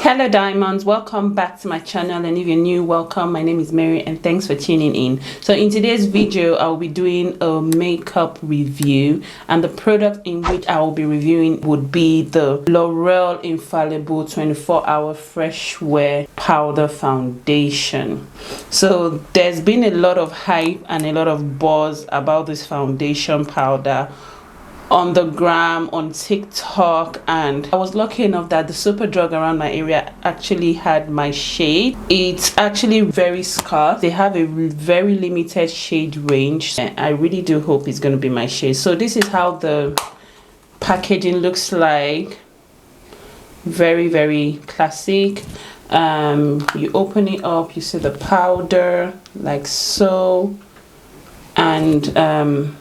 Hello diamonds, welcome back to my channel, and if you're new, welcome. My name is Mary and thanks for tuning in. So in today's video I'll be doing a makeup review, and the product in which I will be reviewing would be the L'Oreal Infallible 24-hour Freshware powder foundation. So there's been a lot of hype and a lot of buzz about this foundation powder on the gram, on TikTok, and I was lucky enough that the Superdrug around my area actually had my shade. It's actually very scarce. They have a very limited shade range, and I really do hope it's going to be my shade. So this is how the packaging looks like. Very classic. You open it up, you see the powder like so, and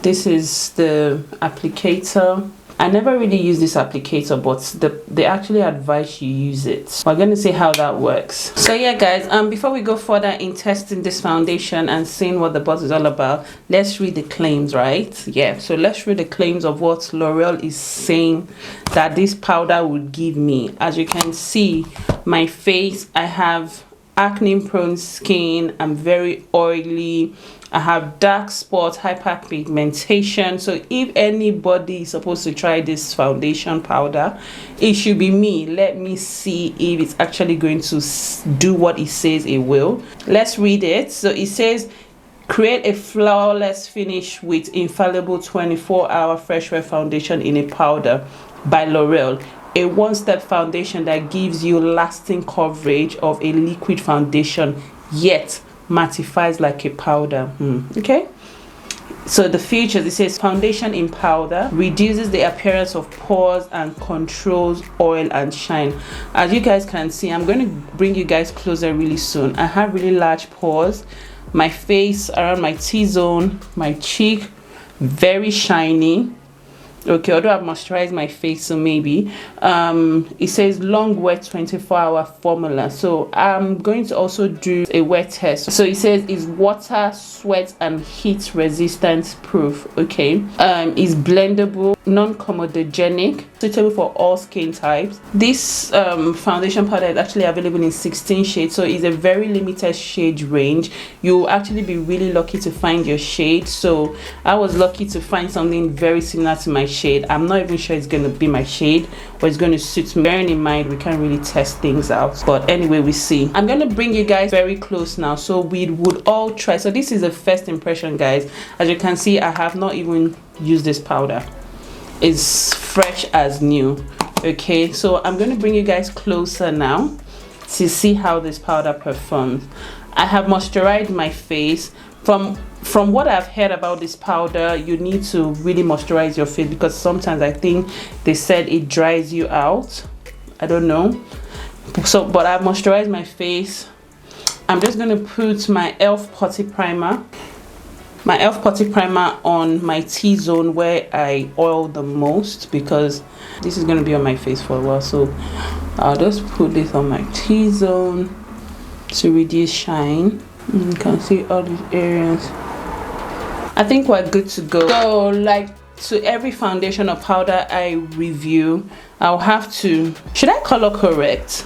this is the applicator. I never really use this applicator, but they actually advise you use it. We're going to see how that works. So yeah guys, before we go further in testing this foundation and seeing what the buzz is all about, let's read the claims, right? Yeah, so let's read the claims of what L'Oreal is saying that this powder would give me. As you can see, my face, I have acne prone skin, I'm very oily, I have dark spots, hyperpigmentation. So if anybody is supposed to try this foundation powder, it should be me. Let me see if it's actually going to do what it says it will. Let's read it. So it says, create a flawless finish with Infallible 24-hour Freshware foundation in a powder by L'Oreal. A one-step foundation that gives you lasting coverage of a liquid foundation, yet mattifies like a powder. Okay, so the features, it says foundation in powder, reduces the appearance of pores and controls oil and shine. As you guys can see, I'm going to bring you guys closer really soon. I have really large pores. My face, around my T-zone, my cheek, very shiny. Okay, although I've moisturized my face, so maybe. It says long wet 24-hour formula. So I'm going to also do a wet test. So it says it's water, sweat and heat resistance proof. Okay, it's blendable, non-comedogenic, suitable for all skin types. This foundation powder is actually available in 16 shades, so it's a very limited shade range. You'll actually be really lucky to find your shade. So I was lucky to find something very similar to my shade. I'm not even sure it's going to be my shade or it's going to suit me. Bearing in mind, we can't really test things out, but anyway, we see. I'm going to bring you guys very close now, so we would all try. So this is a first impression, guys. As you can see, I have not even used this powder. It's fresh as new. Okay, so I'm going to bring you guys closer now to see how this powder performs. I have moisturized my face. From what I've heard about this powder, you need to really moisturize your face, because sometimes I think they said it dries you out. I don't know. So, but I moisturized my face. I'm just going to put my e.l.f. putty primer. My e.l.f. putty primer on my T-zone where I oil the most, because this is going to be on my face for a while. So I'll just put this on my T-zone to reduce shine. You can see all these areas. I think we're good to go. So like to every foundation or powder I review, I'll have to, should I color correct?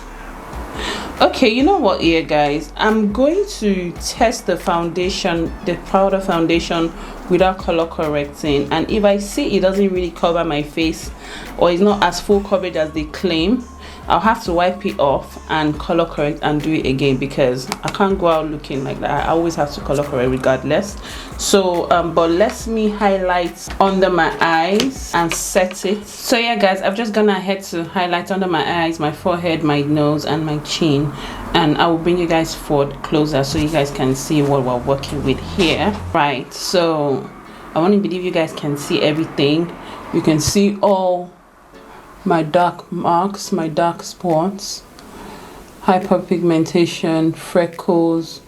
Okay, you know what here guys, I'm going to test the foundation, the powder foundation, without color correcting, and if I see it doesn't really cover my face or it's not as full coverage as they claim, I'll have to wipe it off and color correct and do it again, because I can't go out looking like that. I always have to color correct regardless. So but let me highlight under my eyes and set it. So yeah guys, I've just gone ahead to highlight under my eyes, my forehead, my nose and my chin, and I will bring you guys forward closer so you guys can see what we're working with here. Right, so I want to believe you guys can see everything. You can see all my dark marks, my dark spots, hyperpigmentation, freckles,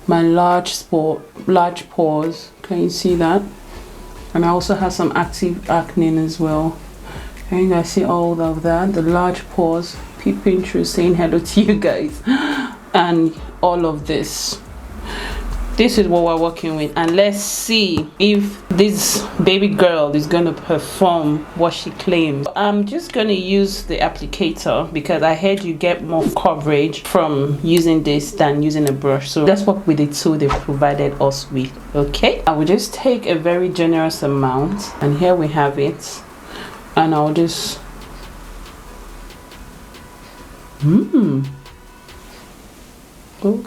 my large pores. Can you see that? And I also have some active acne as well. Can you guys see all of that? The large pores peeping through, saying hello to you guys, and all of this. this is what we're working with, and let's see if this baby girl is gonna perform what she claims. I'm just gonna use the applicator because I heard you get more coverage from using this than using a brush, so let's work with the tool they provided us with. Okay, I will just take a very generous amount, and here we have it, and I'll just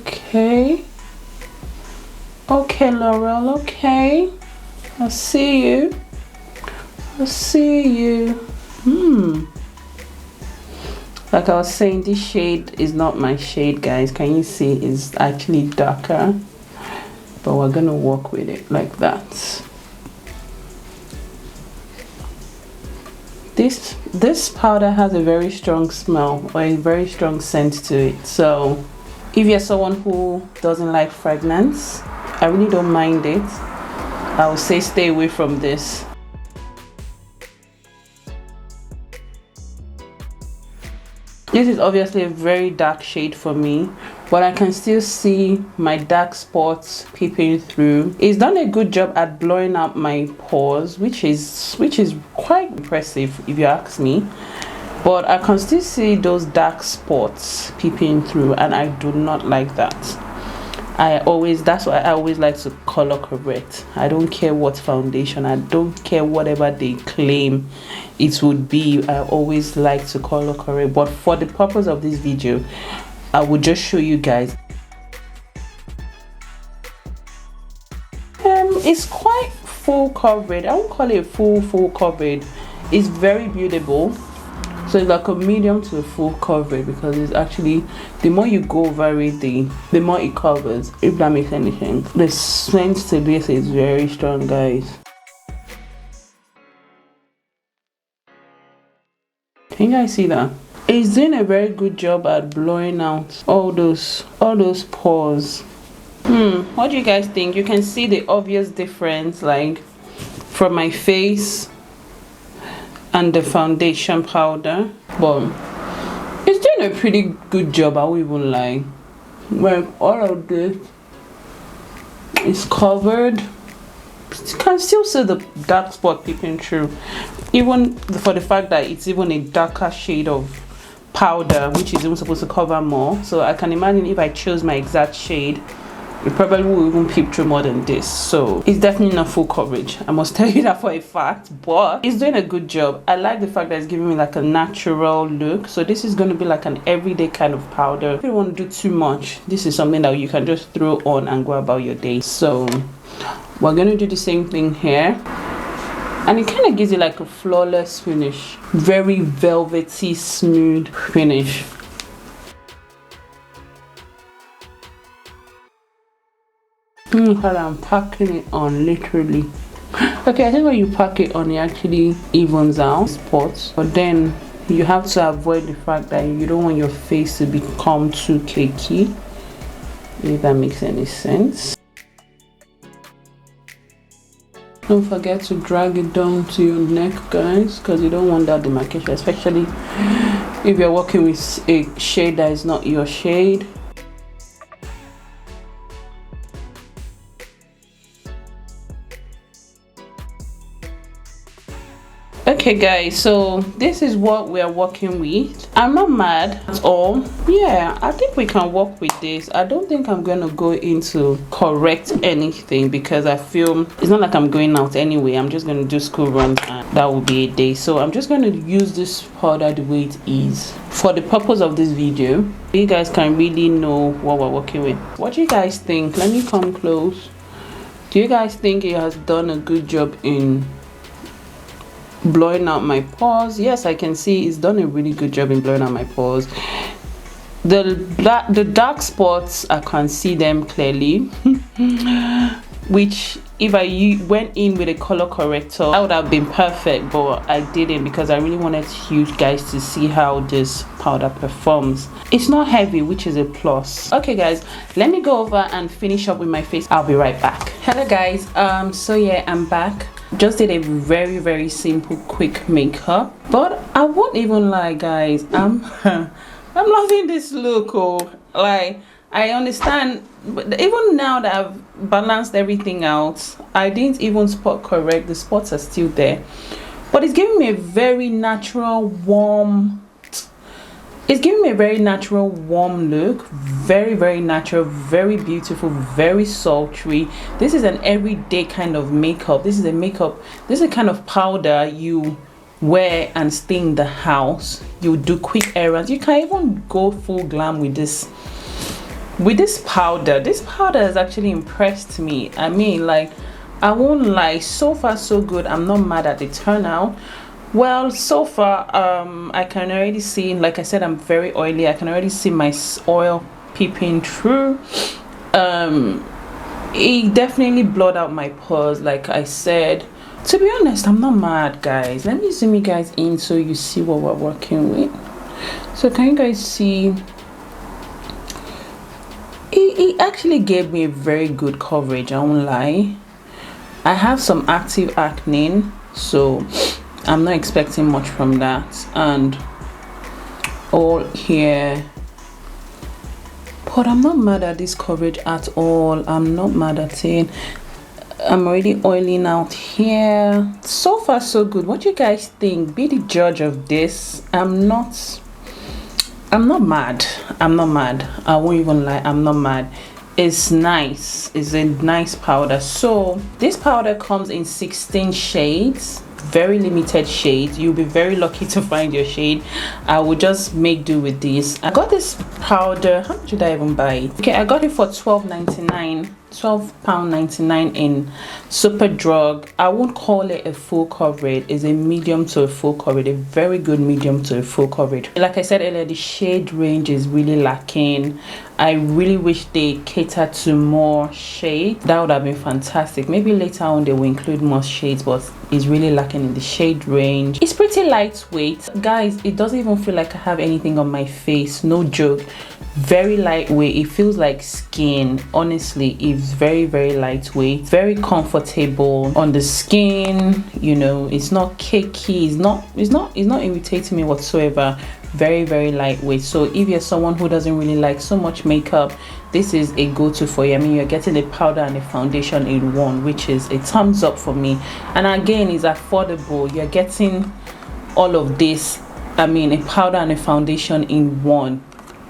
okay, Laurel, okay, I see you. Like I was saying, this shade is not my shade, guys. Can you see it's actually darker, but we're gonna work with it like that. This powder has a very strong smell, or a very strong scent to it, so if you're someone who doesn't like fragrance, I really don't mind it. I would say stay away from this. This is obviously a very dark shade for me, but I can still see my dark spots peeping through. It's done a good job at blowing out my pores, which is quite impressive if you ask me. But I can still see those dark spots peeping through, and I do not like that. That's why I always like to color correct. I don't care what foundation, I don't care whatever they claim it would be, I always like to color correct. But for the purpose of this video, I will just show you guys. It's quite full coverage. I won't call it full coverage. It's very buildable. So it's like a medium to a full coverage, because it's actually, the more you go over it, the more it covers, if that makes any sense. The scent to this is very strong, guys. Can you guys see that? It's doing a very good job at blowing out all those pores. What do you guys think? You can see the obvious difference, like from my face and the foundation powder, but it's doing a pretty good job. I won't even lie. When all of this is covered, you can still see the dark spot peeping through, even for the fact that it's even a darker shade of powder, which is even supposed to cover more. So I can imagine if I chose my exact shade, it probably will even peep through more than this. So it's definitely not full coverage, I must tell you that for a fact, but it's doing a good job. I like the fact that it's giving me like a natural look. So this is going to be like an everyday kind of powder. If you don't want to do too much, this is something that you can just throw on and go about your day. So we're going to do the same thing here, and it kind of gives you like a flawless finish, very velvety smooth finish. I'm packing it on, literally. Okay, I think when you pack it on, it actually evens out spots, but then you have to avoid the fact that you don't want your face to become too cakey, if that makes any sense. Don't forget to drag it down to your neck, guys, because you don't want that demarcation, especially if you're working with a shade that is not your shade. Okay guys, so this is what we are working with. I'm not mad at all. Yeah, I think we can work with this. I don't think I'm gonna go into correct anything, because I feel it's not like I'm going out anyway. I'm just gonna do school runs, and that will be a day. So I'm just gonna use this powder the way it is for the purpose of this video. You guys can really know what we're working with. What do you guys think? Let me come close. Do you guys think it has done a good job in blowing out my pores? Yes, I can see it's done a really good job in blowing out my pores. The dark spots, I can see them clearly, which if I went in with a color corrector, that would have been perfect, but I didn't, because I really wanted you guys to see how this powder performs. It's not heavy, which is a plus. Okay guys, let me go over and finish up with my face. I'll be right back. Hello guys, so yeah, I'm back. Just did a very simple quick makeup, but I won't even lie guys, I'm loving this look. Oh, like I understand, but even now that I've balanced everything out, I didn't even spot correct. The spots are still there, but it's giving me a very natural warm, it's giving me a very natural warm look. Very, very natural, very beautiful, very sultry. This is an everyday kind of makeup. This is a makeup, this is a kind of powder you wear and stay in the house. You do quick errands. You can even go full glam with this powder. This powder has actually impressed me. I mean, like, I won't lie, so far so good. I'm not mad at the turnout. Well, so far I can already see, like I said, I'm very oily. I can already see my oil peeping through. It definitely blurred out my pores, like I said. To be honest, I'm not mad, guys. Let me zoom you guys in so you see what we're working with. So can you guys see? It actually gave me a very good coverage, I won't lie. I have some active acne, so I'm not expecting much from that. And all here, but I'm not mad at this coverage at all. I'm not mad at it. I'm already oiling out here. So far so good. What you guys think? Be the judge of this. I'm not mad. I'm not mad. I won't even lie, I'm not mad. It's nice. It's a nice powder. So this powder comes in 16 shades, very limited shades. You'll be very lucky to find your shade. I will just make do with this. I got this powder, how much did I even buy it? Okay, I got it for £12.99 in Superdrug. I won't call it a full coverage. It's a medium to a full coverage, a very good medium to a full coverage. Like I said earlier, the shade range is really lacking. I really wish they catered to more shade. That would have been fantastic. Maybe later on they will include more shades, but it's really lacking in the shade range. It's pretty lightweight, guys. It doesn't even feel like I have anything on my face, no joke. Very lightweight. It feels like skin. Honestly, it's very, very lightweight, very comfortable on the skin. You know, it's not cakey, it's not irritating me whatsoever. Very, very lightweight. So if you're someone who doesn't really like so much makeup, this is a go-to for you. I mean, you're getting a powder and a foundation in one, which is a thumbs up for me. And again, it's affordable. You're getting all of this, I mean, a powder and a foundation in one.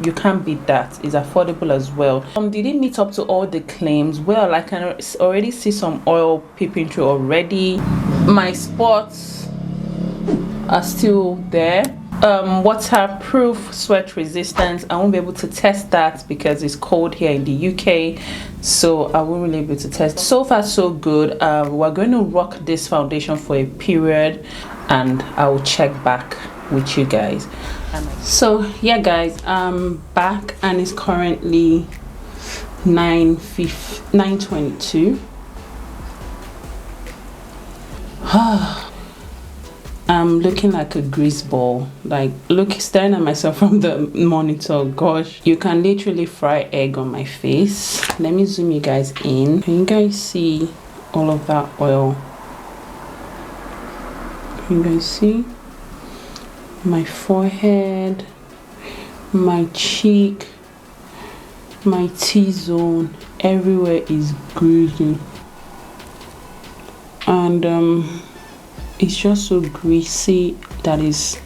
You can't beat that. It's affordable as well. Did it meet up to all the claims? Well, I can already see some oil peeping through already. My spots are still there. Waterproof, sweat resistance. I won't be able to test that because it's cold here in the UK, so I won't really be able to test. So far so good. We're going to rock this foundation for a period and I will check back with you guys. So yeah guys, I'm back and it's currently 9:22. I'm looking like a grease ball, like staring at myself from the monitor. Gosh, you can literally fry egg on my face. Let me zoom you guys in. Can you guys see all of that oil? Can you guys see my forehead, my cheek, my T-zone? Everywhere is greasy, and it's just so greasy that is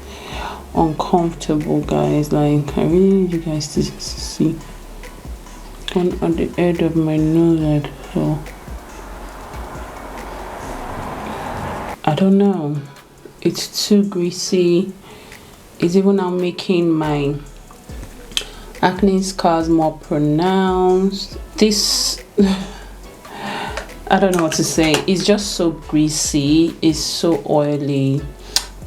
uncomfortable, guys. Like, I really need you guys to see. And at the edge of my nose, so I don't know, it's too greasy. It's even now making my acne scars more pronounced. This I don't know what to say. It's just so greasy. It's so oily.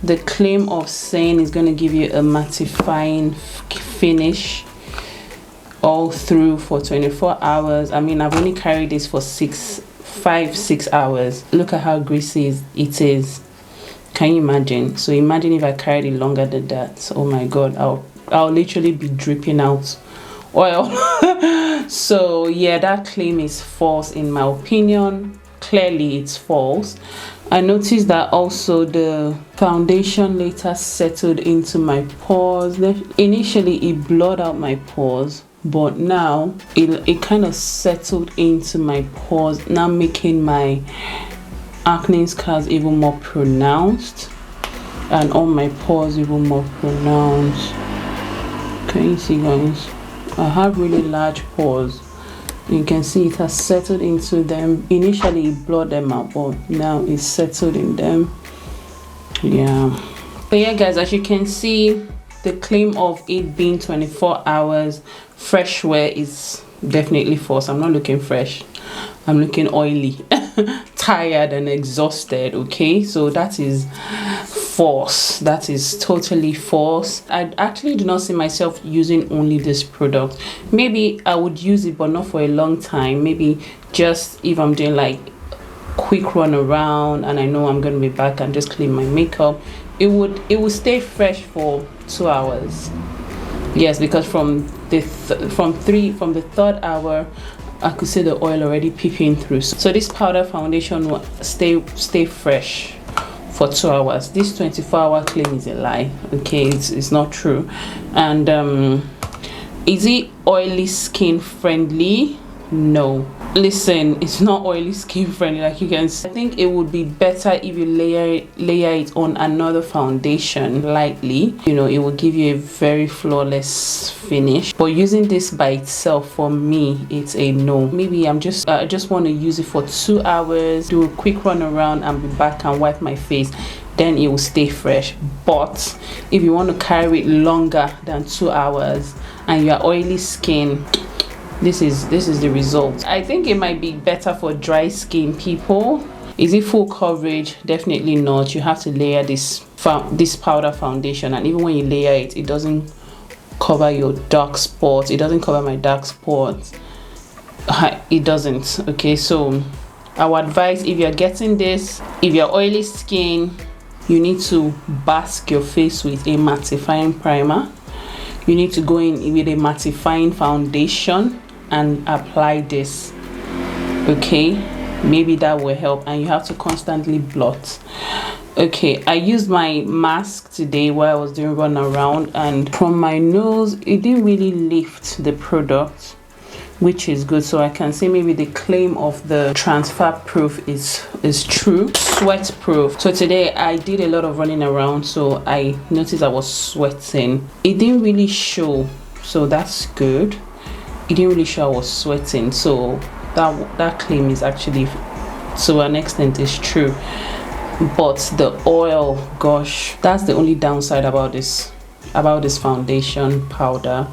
The claim of saying it's going to give you a mattifying finish all through for 24 hours. I mean, I've only carried this for 6 hours. Look at how greasy it is. Can you imagine? So imagine if I carried it longer than that. Oh my god, I'll literally be dripping out oil. So yeah, that claim is false in my opinion. Clearly it's false. I noticed that also the foundation later settled into my pores. Initially it blurred out my pores, but now it kind of settled into my pores, now making my acne scars even more pronounced and all my pores even more pronounced. Can you see, guys? I have really large pores. You can see it has settled into them. Initially it blurred them out, but now it's settled in them. Yeah, but yeah guys, as you can see, the claim of it being 24 hours Freshware is definitely false. I'm not looking fresh, I'm looking oily, tired and exhausted. Okay, so that is false. That is totally false. I actually do not see myself using only this product. Maybe I would use it, but not for a long time. Maybe just if I'm doing like quick run around and I know I'm going to be back and just clean my makeup, it would stay fresh for 2 hours. Yes, because from the third hour I could see the oil already peeping through. So this powder foundation will stay fresh for 2 hours. This 24-hour claim is a lie. Okay, it's not true. And is it oily skin friendly? No. Listen, it's not oily skin friendly, like you can see. I think it would be better if you layer it on another foundation lightly. You know, it will give you a very flawless finish. But using this by itself, for me, it's a no. Maybe I just want to use it for 2 hours, do a quick run around and be back and wipe my face, then it will stay fresh. But if you want to carry it longer than 2 hours and you are oily skin, this is the result. I think it might be better for dry skin people. Is it full coverage? Definitely not. You have to layer this powder foundation, and even when you layer it, it doesn't cover your dark spots. It doesn't cover my dark spots. It doesn't. Okay, so I would advise, if you're getting this, if you're oily skin, you need to bask your face with a mattifying primer. You need to go in with a mattifying foundation and apply this. Okay, maybe that will help, and you have to constantly blot. Okay, I used my mask today while I was doing run around, and from my nose it didn't really lift the product, which is good. So I can say maybe the claim of the transfer proof is true. Sweat proof. So today I did a lot of running around, so I noticed I was sweating. It didn't really show, so that's good. It didn't really show I was sweating, so that claim is actually, to an extent, is true. But the oil, gosh, that's the only downside about this foundation powder.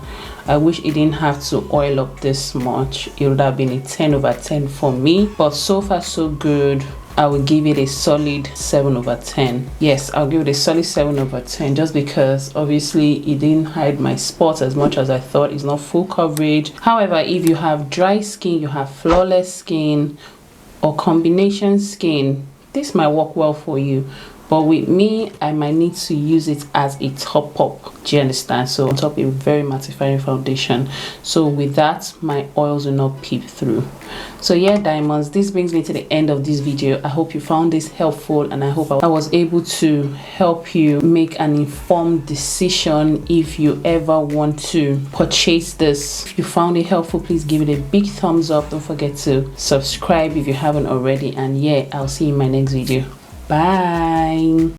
I wish it didn't have to oil up this much. It would have been a 10/10 for me, but so far so good. I will give it a solid 7/10. Yes, I'll give it a solid 7/10, just because obviously it didn't hide my spots as much as I thought. It's not full coverage. However, if you have dry skin, you have flawless skin, or combination skin, this might work well for you. But with me, I might need to use it as a top up. Do you understand? So on top, a very mattifying foundation. So with that, my oils will not peep through. So yeah, diamonds, this brings me to the end of this video. I hope you found this helpful, and I hope I was able to help you make an informed decision if you ever want to purchase this. If you found it helpful, please give it a big thumbs up. Don't forget to subscribe if you haven't already. And yeah, I'll see you in my next video. Bye.